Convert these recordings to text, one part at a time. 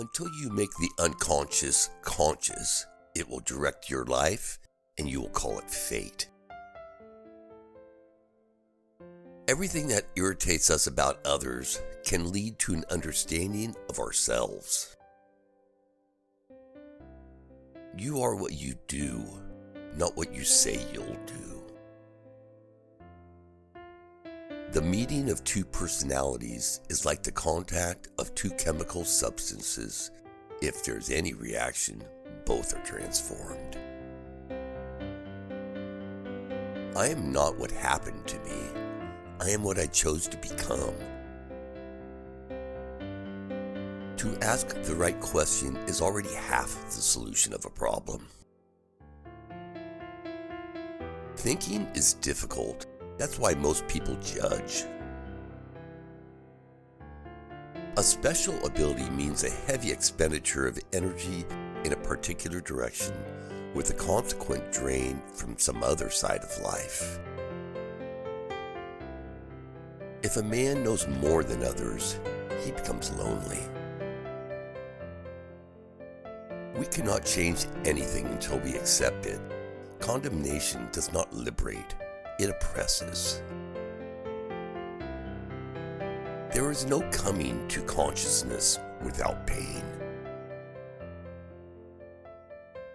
Until you make the unconscious conscious, it will direct your life and you will call it fate. Everything that irritates us about others can lead to an understanding of ourselves. You are what you do, not what you say you'll do. The meeting of two personalities is like the contact of two chemical substances. If there's any reaction, both are transformed. I am not what happened to me. I am what I chose to become. To ask the right question is already half the solution of a problem. Thinking is difficult. That's why most people judge. A special ability means a heavy expenditure of energy in a particular direction with a consequent drain from some other side of life. If a man knows more than others, he becomes lonely. We cannot change anything until we accept it. Condemnation does not liberate, it oppresses. There is no coming to consciousness without pain.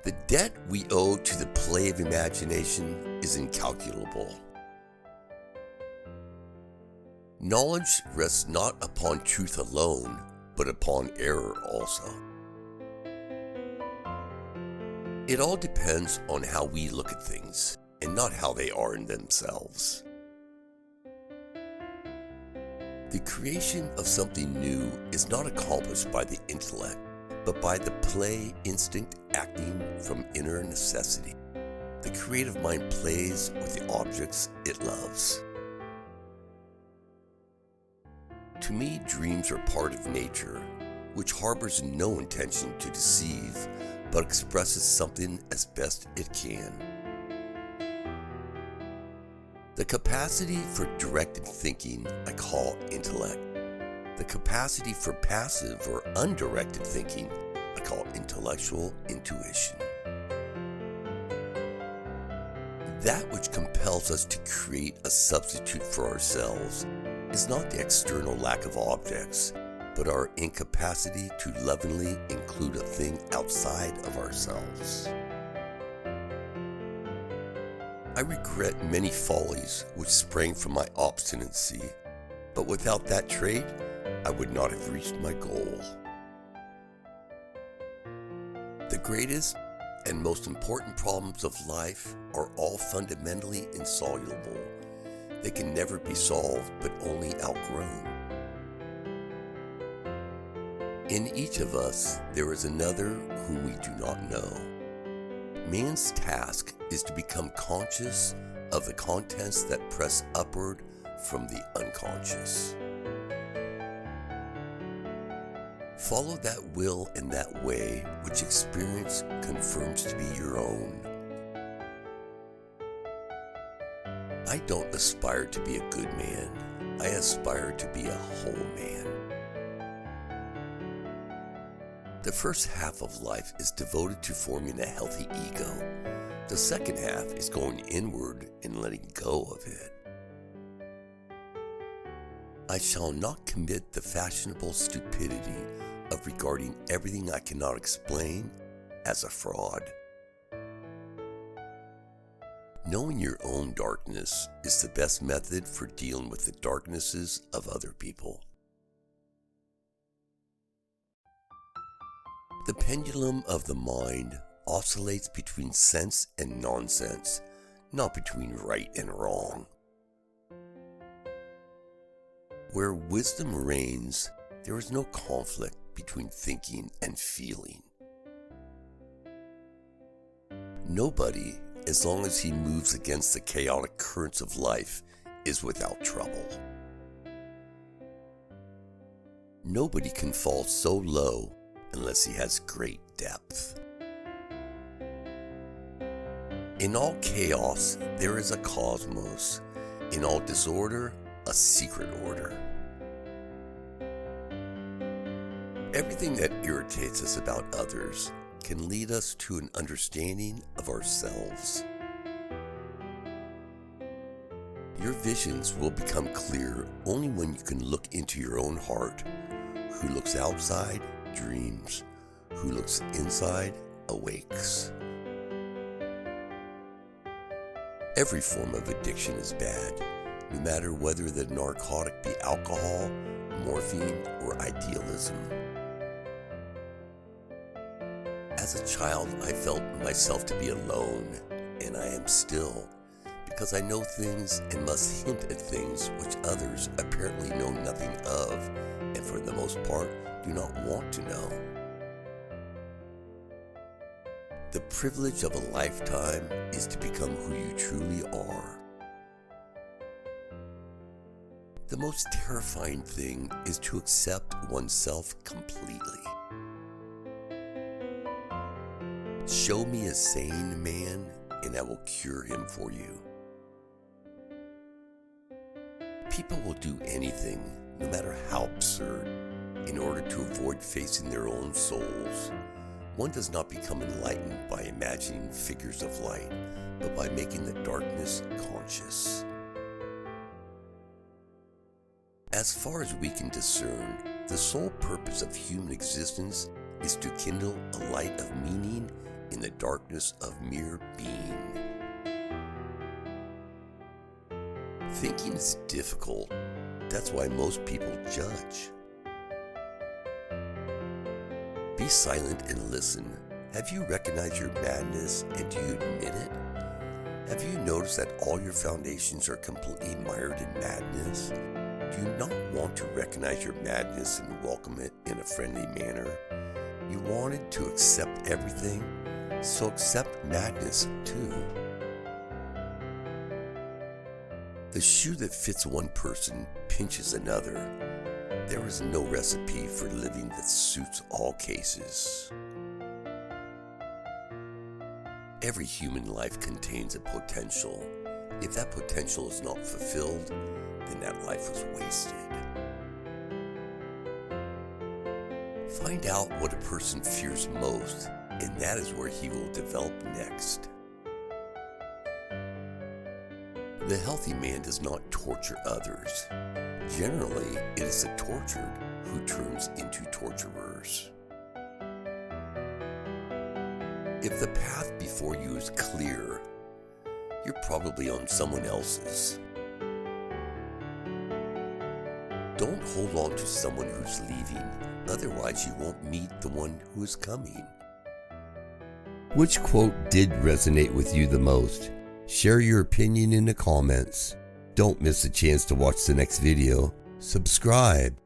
The debt we owe to the play of imagination is incalculable. Knowledge rests not upon truth alone, but upon error also. It all depends on how we look at things, and not how they are in themselves. The creation of something new is not accomplished by the intellect, but by the play instinct acting from inner necessity. The creative mind plays with the objects it loves. To me, dreams are part of nature, which harbors no intention to deceive, but expresses something as best it can. The capacity for directed thinking I call intellect. The capacity for passive or undirected thinking I call intellectual intuition. That which compels us to create a substitute for ourselves is not the external lack of objects, but our incapacity to lovingly include a thing outside of ourselves. I regret many follies which sprang from my obstinacy, but without that trait, I would not have reached my goal. The greatest and most important problems of life are all fundamentally insoluble. They can never be solved, but only outgrown. In each of us, there is another whom we do not know. Man's task is to become conscious of the contents that press upward from the unconscious. Follow that will in that way which experience confirms to be your own. I don't aspire to be a good man. I aspire to be a whole man. The first half of life is devoted to forming a healthy ego. The second half is going inward and letting go of it. I shall not commit the fashionable stupidity of regarding everything I cannot explain as a fraud. Knowing your own darkness is the best method for dealing with the darknesses of other people. The pendulum of the mind oscillates between sense and nonsense, not between right and wrong. Where wisdom reigns, there is no conflict between thinking and feeling. Nobody, as long as he moves against the chaotic currents of life, is without trouble. Nobody can fall so low unless he has great depth. In all chaos, there is a cosmos. In all disorder, a secret order. Everything that irritates us about others can lead us to an understanding of ourselves. Your visions will become clear only when you can look into your own heart. Who looks outside dreams. Who looks inside awakes. Every form of addiction is bad, no matter whether the narcotic be alcohol, morphine, or idealism. As a child, I felt myself to be alone, and I am still, because I know things and must hint at things which others apparently know nothing of, and for the most part do not want to know. The privilege of a lifetime is to become who you truly are. The most terrifying thing is to accept oneself completely. Show me a sane man, and I will cure him for you. People will do anything, no matter how absurd, in order to avoid facing their own souls. One does not become enlightened by imagining figures of light, but by making the darkness conscious. As far as we can discern, the sole purpose of human existence is to kindle a light of meaning in the darkness of mere being. Thinking is difficult. That's why most people judge. Be silent and listen. Have you recognized your madness, and do you admit it? Have you noticed that all your foundations are completely mired in madness? Do you not want to recognize your madness and welcome it in a friendly manner? You wanted to accept everything, so accept madness too. The shoe that fits one person pinches another. There is no recipe for living that suits all cases. Every human life contains a potential. If that potential is not fulfilled, then that life was wasted. Find out what a person fears most, and that is where he will develop next. The healthy man does not torture others. Generally, it is the tortured who turns into torturers. If the path before you is clear, you're probably on someone else's. Don't hold on to someone who's leaving, otherwise you won't meet the one who is coming. Which quote did resonate with you the most? Share your opinion in the comments. Don't miss a chance to watch the next video. Subscribe.